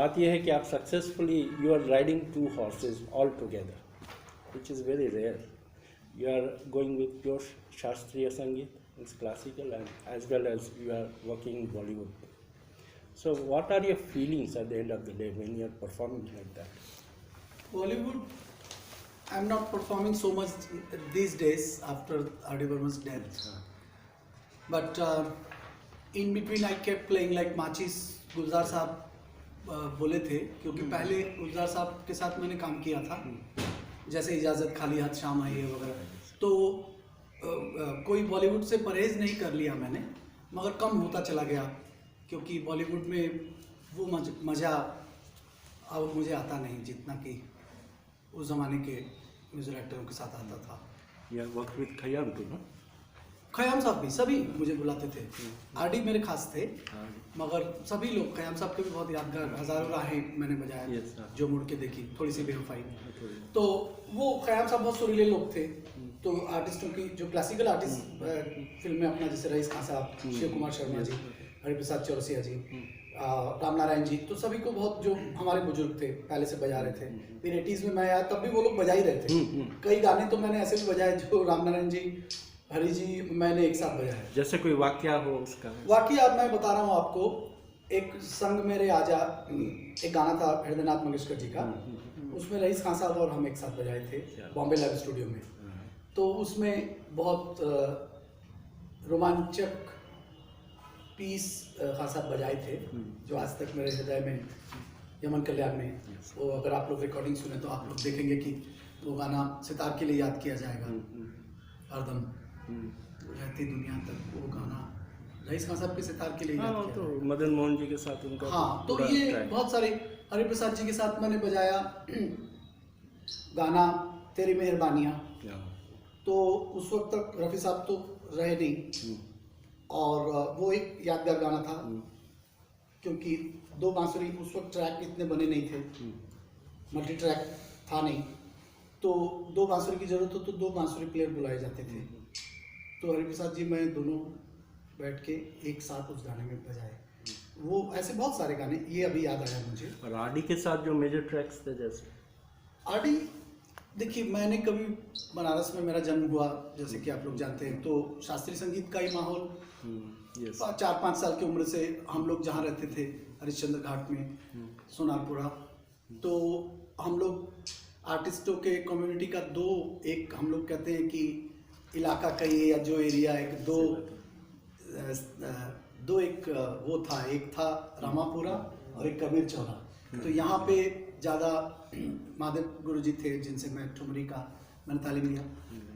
बात यह है कि आप successfully you are riding 2 horses all together, which is very rare. You are going with pure Shastriya Sangeet, it's classical, and as well as you are working in Bollywood. So what are your feelings at the end of the day when you are performing like that? Bollywood, I'm not performing so much these days after R.D. Burman's death. But in between I kept playing like Machis. गुलजार साहब बोले थे, क्योंकि पहले गुलजार साहब के साथ मैंने काम किया था, जैसे इजाज़त, खाली हाथ शाम आई है वगैरह, तो कोई बॉलीवुड से परहेज़ नहीं कर लिया मैंने, मगर कम होता चला गया, क्योंकि बॉलीवुड में वो मज़ा अब मुझे आता नहीं जितना कि उस ज़माने के म्यूजिक एक्टरों के साथ आता था। You work with Khayyam too, no? Khayyam साहब भी सभी मुझे बुलाते थे। आरडी मेरे खास थे, मगर सभी लोग, खयाम साहब के भी बहुत यादगार हज़ारों राहें मैंने बजाया, जो मुड़ के देखी, थोड़ी सी बेवफाई। तो वो खयाम साहब बहुत सुरीले लोग थे, तो आर्टिस्टों की जो क्लासिकल आर्टिस्ट फिल्म में अपना, जैसे रईस खान साहब, शिव कुमार शर्मा जी, हरिप्रसाद चौरसिया जी, राम नारायण जी, तो सभी को बहुत, जो हमारे बुजुर्ग थे पहले से बजा रहे थे। फिर 80s में मैं आया तब भी वो लोग बजा ही रहे थे। कई गाने तो मैंने ऐसे भी बजाए जो राम नारायण जी, हरी जी मैंने एक साथ बजाया। जैसे कोई वाकया हो उसका? वाकया मैं बता रहा हूँ आपको। एक संग मेरे आजा, एक गाना था हृदयनाथ मंगेशकर जी का, उसमें रईस खान साहब और हम एक साथ बजाए थे बॉम्बे लाइव स्टूडियो में। तो उसमें बहुत रोमांचक पीस खान साहब बजाए थे, जो आज तक मेरे हृदय में, यमन कल्याण में, वो अगर आप लोग रिकॉर्डिंग सुने तो आप लोग देखेंगे कि वो गाना सितार के लिए याद किया जाएगा हरदम, रहती दुनिया तक, वो गाना रईस खान साहब के सितार के लिए याद किया। तो मदन मोहन जी के साथ उनका, हाँ, तो ये बहुत सारे, हरिप्रसाद जी के साथ मैंने बजाया गाना तेरी मेहरबानियाँ। तो उस वक्त तक रफ़ी साहब तो रहे नहीं, और वो एक यादगार गाना था, क्योंकि 2 बांसुरी, उस वक्त ट्रैक इतने बने नहीं थे, मल्टी ट्रैक था नहीं, तो 2 बांसुरी की ज़रूरत हो तो 2 बांसुरी प्लेयर बुलाए जाते थे। तो हरिप्रसाद जी मैं दोनों बैठ के एक साथ उस गाने में बजाए। वो ऐसे बहुत सारे गाने, ये अभी याद आया मुझे। और आरडी के साथ जो मेजर ट्रैक्स थे, जैसे आरडी, देखिए मैंने कभी, बनारस में मेरा जन्म हुआ जैसे कि आप लोग जानते हैं, तो शास्त्रीय संगीत का ही माहौल, 4-5 साल की उम्र से हम लोग जहाँ रहते थे हरिश्चंद्र घाट में, सोनारपुरा, तो हम लोग आर्टिस्टों के कम्युनिटी का एक हम लोग कहते हैं कि इलाका कहिए या जो एरिया, एक वो था, एक था रामापुरा और एक कबीर चौरा। तो यहाँ पे ज़्यादा महादेव गुरु जी थे, जिनसे मैं ठुमरी का मैंने तालीम लिया।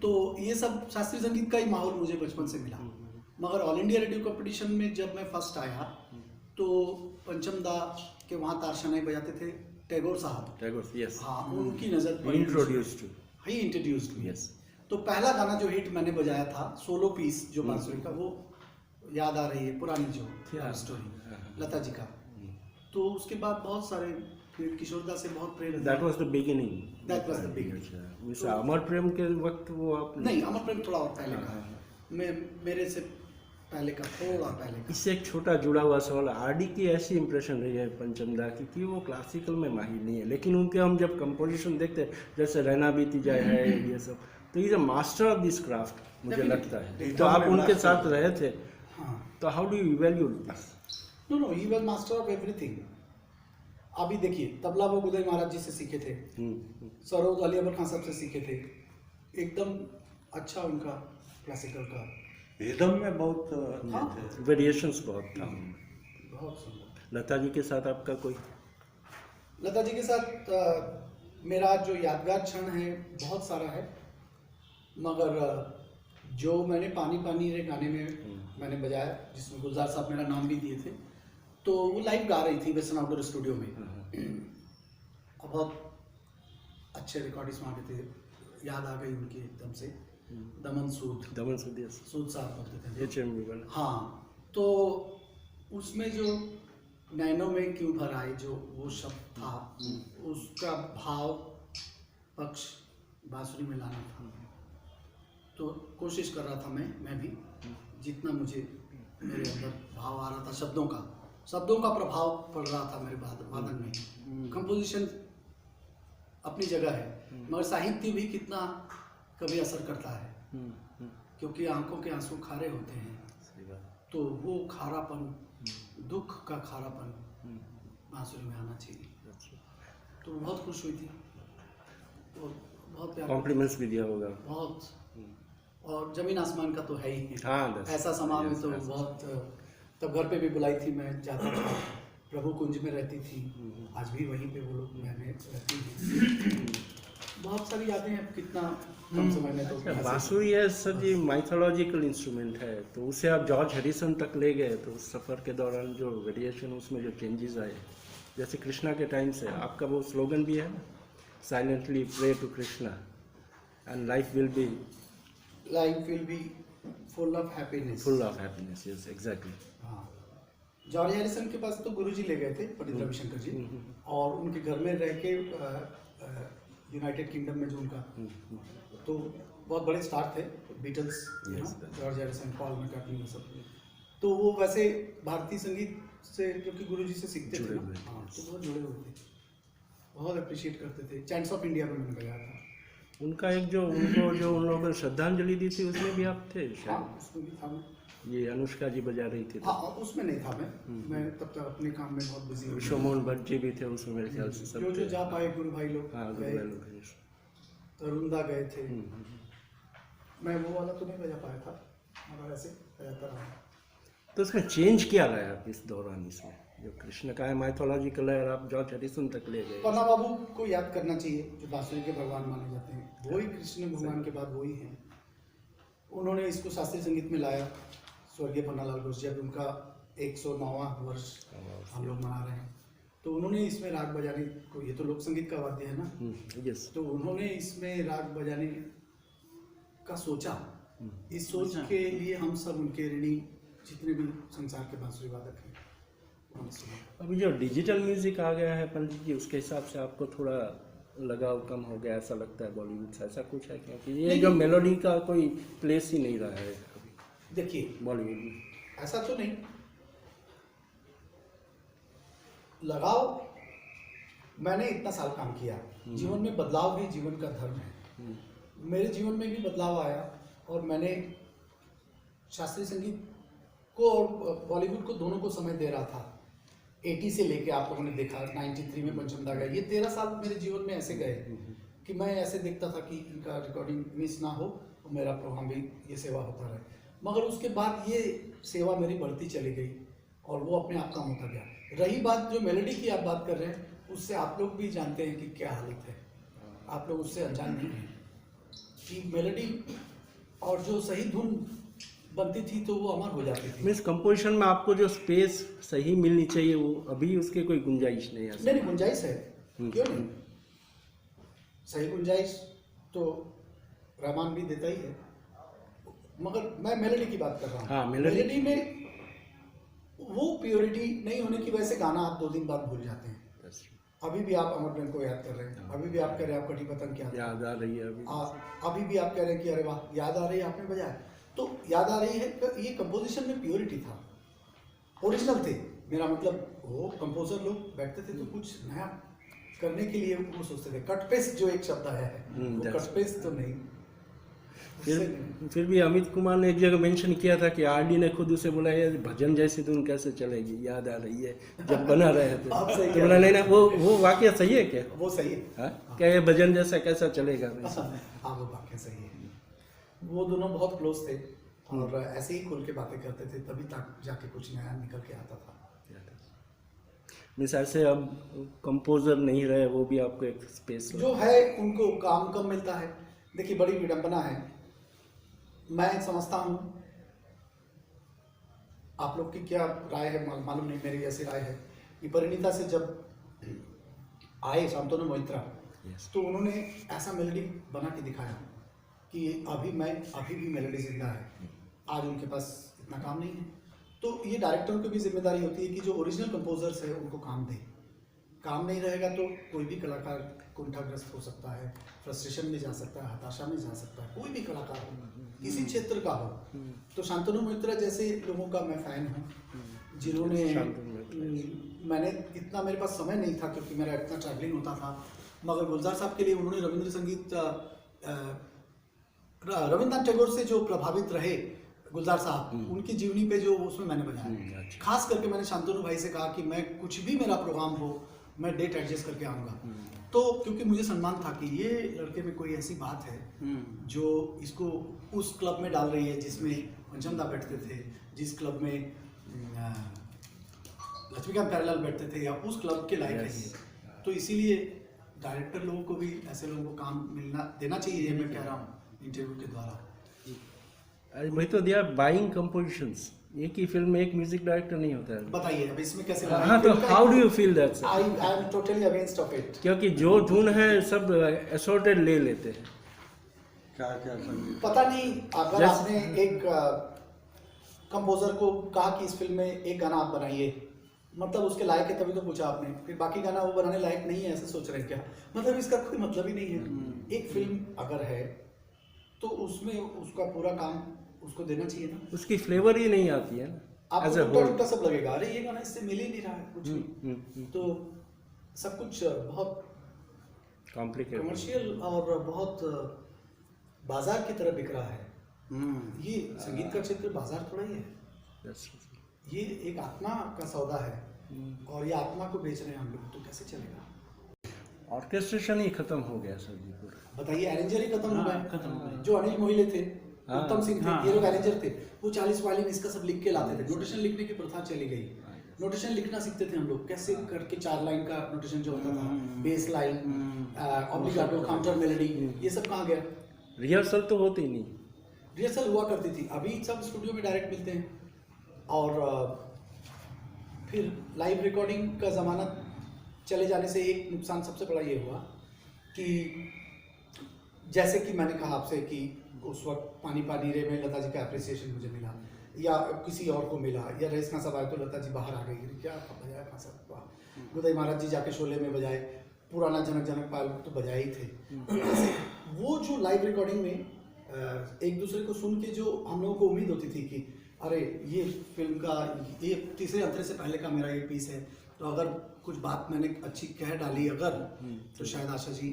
तो ये सब शास्त्रीय संगीत का ही माहौल मुझे बचपन से मिला। मगर ऑल इंडिया रेडियो कंपटीशन में जब मैं फर्स्ट आया, तो पंचम दा के वहाँ तारशनाई बजाते थे टैगोर साहब। टैगोर, यस। हाँ, उनकी नज़र इंट्रोड्यूस्ड। यस। तो पहला गाना जो हिट मैंने बजाया था, सोलो पीस जो बांसुरी का, वो याद आ रही है, पुरानी जो स्टोरी लता जी का। तो उसके बाद बहुत सारे, फिर किशोरदा से बहुत प्रेरित। That was the beginning. वैसे अमर प्रेम के वक्त वो आप नहीं, अमर प्रेम थोड़ा और पहले का, मेरे से पहले का, थोड़ा पहले का। इससे एक छोटा जुड़ा हुआ सवाल, आरडी की ऐसी इंप्रेशन रही है पंचमदा की कि वो क्लासिकल में माहिर नहीं है, लेकिन उनके हम जब कंपोजिशन देखते हैं, जैसे रहना बीती जाए है, ये सब, तो is a master of this craft मुझे लगता है। तो आप उनके साथ रहे थे, तो how do you evaluate this? No, he was master of everything. अभी देखिए, तबला वो उदय महाराज जी से सीखे थे, सरोद अली अकबर खान साहब से सीखे थे, एकदम अच्छा उनका क्लासिकल का रिदम में बहुत वेरिएशंस बहुत था। बहुत सुंदर। लता जी के साथ आपका कोई? लता जी के साथ मेरा जो यादगार क्षण है बहुत सारा है, मगर जो मैंने पानी पानी रे गाने में मैंने बजाया, जिसमें गुलजार साहब मेरा नाम भी दिए थे, तो वो लाइव गा रही थी वेस्टर्न आउटडोर स्टूडियो में। बहुत अच्छे रिकॉर्डिस्ट वहाँ के थे, याद आ गई उनकी एकदम से, दमन सूद सूद साहब बोलते थे। हाँ, तो उसमें जो नैनों में क्यों भर आए, जो वो शब्द था, उसका भाव पक्ष बांसुरी में लाना था। तो कोशिश कर रहा था मैं भी, जितना मुझे मेरे अंदर भाव आ रहा था शब्दों का, शब्दों का प्रभाव पड़ रहा था मेरे वादन में। कंपोजिशन अपनी जगह है, मगर साहित्य भी कितना कभी असर करता है, क्योंकि आंखों के आंसू खारे होते हैं, तो वो खारापन, दुख का खारापन बांसुरी में आना चाहिए। तो बहुत खुश हुई थी, तो बहुत प्यार, कॉम्प्लीमेंट्स भी दिया होगा बहुत। और जमीन आसमान का तो है ही। हाँ, ऐसा समा में तो बहुत, तब घर पे भी बुलाई थी, मैं जाता था, प्रभु कुंज में रहती थी, आज भी वहीं पे वो लोग मैंने रहती हैं। बहुत सारी यादें हैं, कितना कम समय में तो बांसुरी है सर जी, माइथोलॉजिकल इंस्ट्रूमेंट है, तो उसे आप जॉर्ज हैरिसन तक ले गए, तो उस सफ़र के दौरान जो वेरिएशन, उसमें जो चेंजेस आए, जैसे कृष्णा के टाइम से आपका वो स्लोगन भी है ना, silently pray to Krishna and life will be full of happiness. Full of happiness, yes exactly. हाँ, जॉर्ज हैरिसन के पास तो गुरुजी ले गए थे, पंडित रविशंकर जी, और उनके घर में रह के यूनाइटेड किंगडम में जो उनका, तो बहुत बड़े स्टार थे, Beatles, George Harrison, Paul McCartney, ये सब। तो वो वैसे भारतीय संगीत से, क्योंकि गुरुजी से सीखते थे ना, हाँ, तो बहुत जुड़े हुए थे, बहुत अप्रिशिएट करते थे। चैंट्स ऑफ इंडिया में मैंने बजाया था उनका एक जो उनको जो उन लोगों ने श्रद्धांजलि दी थी, उसमें भी आप थे शायद? हाँ, उसमें भी था मैं। ये अनुष्का जी बजा रही थी। हाँ, उसमें नहीं था मैं तब तक अपने काम में बहुत बिजी। विश्वमोहन भट्ट जी भी थे उसमें मेरे ख्याल से, सब जो जा पाए गुरु भाई लोग, हाँ, गए, तरुणदा गए थे। मैं वो वाला तो नहीं बजा पाया था, मगर ऐसे बजाता रहा। तो उसमें चेंज क्या लाया आप इस दौरान, इसमें जो कृष्ण का है माइथोलॉजिकल है, और आप जॉर्ज हैरिसन तक ले गए? पन्ना बाबू को याद करना चाहिए, जो बांसुरी के भगवान माने जाते हैं, वही कृष्ण भगवान के बाद वही हैं। उन्होंने इसको शास्त्रीय संगीत में लाया। स्वर्गीय पन्नालाल घोष जी, अभी उनका 109वां वर्ष हम लोग मना रहे हैं, तो उन्होंने इसमें राग बजाने को, ये तो लोक संगीत का वाद्य है ना, यस, तो उन्होंने इसमें राग बजाने का सोचा। इस सोच के लिए हम सब उनके ऋणी, जितने भी संसार के बांसुरी वादक हैं। अभी जो डिजिटल म्यूजिक आ गया है पंडित जी, उसके हिसाब से आपको थोड़ा लगाव कम हो गया, ऐसा लगता है बॉलीवुड से, ऐसा कुछ है? क्योंकि ये जो मेलोडी का कोई प्लेस ही नहीं रहा है अभी, देखिए बॉलीवुड में। ऐसा तो नहीं, लगाव, मैंने इतना साल काम किया, जीवन में बदलाव भी जीवन का धर्म है। मेरे जीवन में भी बदलाव आया, और मैंने शास्त्रीय संगीत को और बॉलीवुड को दोनों को समय दे रहा था। 80 से लेके आप लोगों ने देखा 93 में पंचम दा गया, ये 13 साल मेरे जीवन में ऐसे गए कि मैं ऐसे देखता था कि इनका रिकॉर्डिंग मिस ना हो, और मेरा प्रोग्राम भी, ये सेवा होता रहे। मगर उसके बाद ये सेवा मेरी बढ़ती चली गई, और वो अपने आप कम होता गया। रही बात जो मेलोडी की आप बात कर रहे हैं, उससे आप लोग भी जानते हैं कि क्या हालत है, आप लोग उससे अनजान नहीं हैं कि मेलोडी और जो सही धुन बनती थी तो वो अमर हो जाती थी। मीन्स कंपोजिशन में आपको जो स्पेस सही मिलनी चाहिए, वो अभी उसके कोई गुंजाइश नहीं है? नहीं, गुंजाइश है, क्यों नहीं, सही गुंजाइश तो रहमान भी देता ही है, मगर मैं मेलोडी की बात कर रहा हूँ। हाँ, मेलोडी में वो प्योरिटी नहीं होने की वजह से गाना आप 2 दिन बाद भूल जाते हैं। अभी भी आप अमर ब्रह्म को याद कर रहे हैं, अभी भी आप कह रहे हैं आप कटी पतंग क्या याद आ रही है अभी, अभी भी आप कह रहे हैं कि अरे वाह याद आ रही है, आपने बजाया तो याद आ रही है। ये कंपोजिशन में प्योरिटी था, ओरिजिनल थे। मेरा मतलब, वो कंपोजर लोग बैठते थे तो कुछ नया करने के लिए वो सोचते थे। कट पेस्ट जो एक शब्द है, वो कट पेस्ट तो नहीं। फिर भी अमित कुमार ने एक जगह मेंशन किया था कि आरडी ने खुद उसे बोला, ये भजन जैसी धुन कैसे चलेगी, याद आ रही है जब बना रहे थे। तो बोला नहीं ना, वो वाकया सही है क्या? वो सही है। हाँ, क्या ये भजन जैसा कैसा चलेगा? हाँ, वो वाकया सही है। वो दोनों बहुत क्लोज थे, और ऐसे ही खुल के बातें करते थे, तभी तक जाके कुछ नया निकल के आता था। मिस ऐसे अब कंपोजर नहीं रहे, वो भी आपको एक स्पेस जो है, उनको काम कम मिलता है। देखिए, बड़ी विडंबना है, मैं समझता हूँ, आप लोग की क्या राय है मालूम नहीं, मेरी ऐसी राय है कि परिणीता से जब आए शांतनु मोहित्रा, तो उन्होंने ऐसा मेलोडी बना के दिखाया कि अभी भी मेलोडी जिंदा है। आज उनके पास इतना काम नहीं है, तो ये डायरेक्टरों की भी जिम्मेदारी होती है कि जो ओरिजिनल कंपोजर्स है उनको काम दें। काम नहीं रहेगा तो कोई भी कलाकार कुंठाग्रस्त हो सकता है, फ्रस्ट्रेशन में जा सकता है, हताशा में जा सकता है, कोई भी कलाकार हो, किसी क्षेत्र का हो। तो शांतनु मोहित्रा जैसे लोगों का मैं फ़ैन हूँ, जिन्होंने शांतनु में मैंने इतना मेरे पास समय नहीं था क्योंकि मेरा इतना ट्रैवलिंग होता था, मगर गुलजार साहब के लिए उन्होंने रविंद्र संगीत रविंद्रनाथ टैगोर से जो प्रभावित रहे गुलजार साहब, उनकी जीवनी पे जो उसमें मैंने बनाया। अच्छा। खास करके मैंने शांतनु भाई से कहा कि मैं कुछ भी मेरा प्रोग्राम हो मैं डेट एडजस्ट करके आऊँगा। तो क्योंकि मुझे सम्मान था कि ये लड़के में कोई ऐसी बात है जो इसको उस क्लब में डाल रही है जिसमें पंचमदा बैठते थे, जिस क्लब में लक्ष्मीकांत प्यारेलाल बैठते थे, या उस क्लब के लायक है ये। तो इसीलिए डायरेक्टर लोगों को भी ऐसे लोगों को काम मिलना देना चाहिए, ये मैं कह रहा हूँ इंटरव्यू के द्वारा। वही तो दिया बाइंग कंपोजिशंस, एक ही फिल्म में एक म्यूजिक डायरेक्टर नहीं होता है। बताइए अब इसमें कैसे हाँ, तो how do you feel that? I am totally against of it. क्योंकि जो धुन है सब असॉर्टेड ले लेते हैं। क्या क्या संगीत पता नहीं, अगर Just- आपने एक कंपोजर को कहा कि इस फिल्म में एक गाना आप बनाइए, मतलब उसके लायक है तभी तो पूछा आपने, फिर बाकी गाना वो बनाने लायक नहीं है ऐसे सोच रहे हैं क्या? मतलब इसका कोई मतलब ही नहीं है। एक फिल्म अगर है तो उसमें उसका पूरा काम उसको देना चाहिए ना। उसकी फ्लेवर ही नहीं आती है ना आपको एज अ टूटा होल। टूटा सब लगेगा, अरे ये गाना इससे मिल ही नहीं रहा है कुछ भी। तो सब कुछ बहुत कॉम्प्लिकेटेड। कमर्शियल और बहुत बाजार की तरह बिक रहा है। ये संगीत का क्षेत्र बाजार थोड़ा ही है, ये एक आत्मा का सौदा है, और ये आत्मा को बेच रहे हैं हम लोग, तो कैसे चलेगा? ऑर्केस्ट्रेशन ही खत्म हो गया सर जी पूरा। बताइए, अरेंजर ही खत्म हो हाँ, गए। खत्म हो गए। जो अनिल मोहिले थे, हाँ, उत्तम सिंह थे, हाँ, ये लोग अरेंजर थे। वो 40 वायलिन इसका सब लिख के लाते थे। नोटेशन लिखने की प्रथा चली गई। नोटेशन लिखना सीखते थे हम लोग, कैसे करके 4 लाइन का नोटेशन जो होता था, बेस लाइन, ऑब्लिगाटो, काउंटर मेलोडी, ये सब कहाँ गया? रिहर्सल तो होती ही नहीं। रिहर्सल हुआ करती थी, अभी सब स्टूडियो में डायरेक्ट मिलते हैं। और फिर लाइव रिकॉर्डिंग का ज़माना चले जाने से एक नुकसान सबसे बड़ा ये हुआ कि जैसे कि मैंने कहा आपसे कि उस वक्त पानी पानी रे में लता जी का अप्रिसिएशन मुझे मिला, या किसी और को मिला, या रईस खां साहब आए तो लता जी बाहर आ गई, क्या बजाया खां साहब, वाह। गुदई महाराज जी जाके शोले में बजाए, पुराना जनक जनक पायल तो बजाए ही थे। वो जो लाइव रिकॉर्डिंग में एक दूसरे को सुन के जो हम लोगों को उम्मीद होती थी कि अरे ये फिल्म का ये तीसरे अंतरे से पहले का मेरा ये पीस है, तो अगर कुछ बात मैंने अच्छी कह डाली अगर, तो शायद आशा जी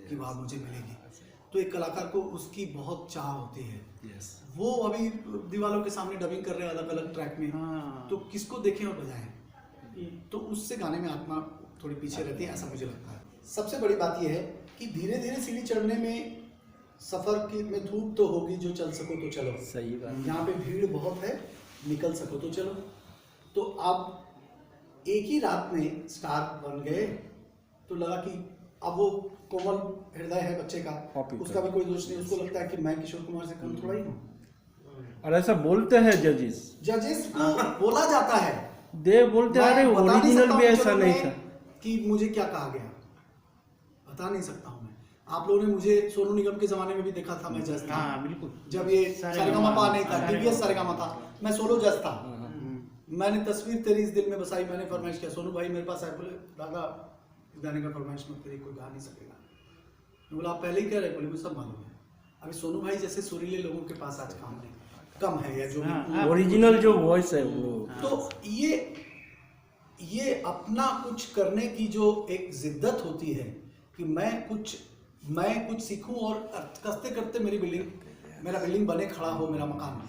की बात मुझे मिलेगी। तो एक कलाकार को उसकी बहुत चाह होती है। वो अभी दीवालों के सामने डबिंग कर रहे हैं अलग अलग ट्रैक में, तो किसको देखें और बजाएं, तो उससे गाने में आत्मा थोड़ी पीछे रहती है, ऐसा मुझे लगता है। सबसे बड़ी बात यह है कि धीरे धीरे सीढ़ी चढ़ने में सफर की में धूप तो होगी, जो चल सको तो चलो। सही बात। यहाँ पे भीड़ बहुत है, निकल सको तो चलो। तो आप एक ही रात में स्टार बन गए, तो लगा कि अब वो कोमल हृदय है बच्चे का, उसका भी कोई दोष नहीं। उसको लगता है कि मैं किशोर कुमार से कम थोड़ा ही हूँ। और ऐसा बोलते हैं जजेस को बोला जाता है, दे बोलते हैं अरे मैं बता नहीं ओरिजिनल सकता भी हूँ ऐसा चलो नहीं मैं था। कि मुझे क्या कहा गया, बता नहीं सकता हूँ मैं। आप लोगों ने मुझे सोनू निगम के जमाने में भी देखा था, मैं जज था। हाँ बिल्कुल। जब ये सारेगामापा नहीं था, टीवीएस सारेगामा था, मैं सोलो जज था। मैंने तस्वीर तेरी इस दिल में बसाई, मैंने फरमाइश किया, सोनू भाई मेरे पास आए, बोले दादा इस गाने का फरमाइश मत करिए, कोई गा नहीं सकेगा। मैं बोला आप पहले ही कह रहे, बोले मुझे सब मालूम है। अभी सोनू भाई जैसे सुरीले लोगों के पास आज काम नहीं, कम है, या जो भी ओरिजिनल जो वॉइस है वो। तो ये अपना कुछ करने की जो एक जिद्दत होती है कि मैं कुछ सीखूं, और करते करते मेरा बिल्डिंग बने खड़ा हो, मेरा मकान,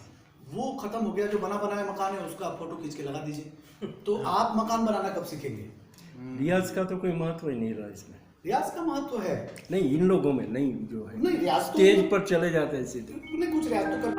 वो खत्म हो गया। जो बना बनाया मकान है उसका फोटो खींच के लगा दीजिए। तो आप मकान बनाना कब सीखेंगे? रियाज का तो कोई महत्व ही नहीं रहा इसमें। रियाज का महत्व है नहीं इन लोगों में, नहीं जो है नहीं, रियाज तो स्टेज पर चले जाते हैं सीधे। नहीं, कुछ रियाज तो कर